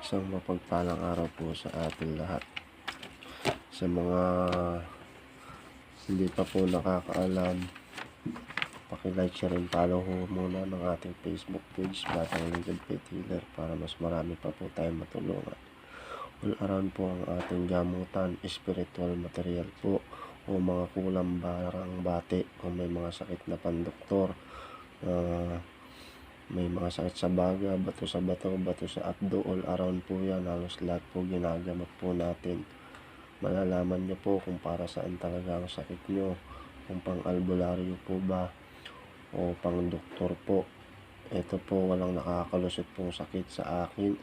Isang mapagpalang araw po sa ating lahat. Sa mga hindi pa po nakakaalam, paki-like, share, and follow ho muna ng ating Facebook page, Batang Legal Pet Healer, para mas marami pa po tayong matulungan. All around po ang ating gamutan, spiritual material po, o mga kulang barang bati, o may mga sakit na pandoktor, may mga sakit sa baga, bato sa bato, bato sa abdo, all around po yan. Halos lahat po ginagamot po natin. Malalaman nyo po kung para saan talaga ang sakit nyo, kung pang albularyo po ba o pang doktor po. Ito po, walang nakakalusot pong sakit sa akin,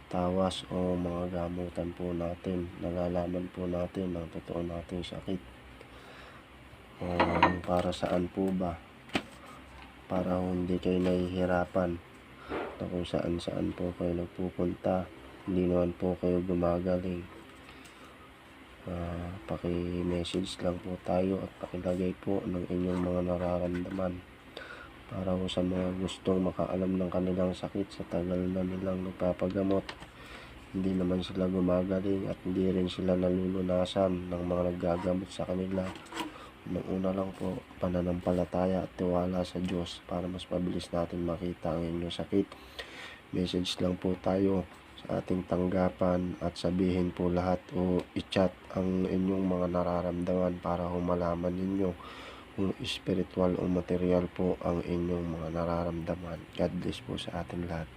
tawas o mga gamutan po natin. Nalalaman po natin ang totoo nating sakit. Para saan po ba? Para hindi kayo nahihirapan na kung saan po kayo nagpupunta, hindi naman po kayo gumagaling. Paki-message lang po tayo at pakilagay po ng inyong mga nararamdaman para po sa mga gustong makaalam ng kanilang sakit sa tagal na nilang nagpapagamot. Hindi naman sila gumagaling at hindi rin sila nalulunasan ng mga naggagamot sa kanila. Una lang po, pananampalataya at tiwala sa Diyos para mas mabilis natin makita ang inyong sakit. Message lang po tayo sa ating tanggapan at sabihin po lahat o i-chat ang inyong mga nararamdaman para malaman ninyo kung spiritual o material po ang inyong mga nararamdaman. God bless po sa ating lahat.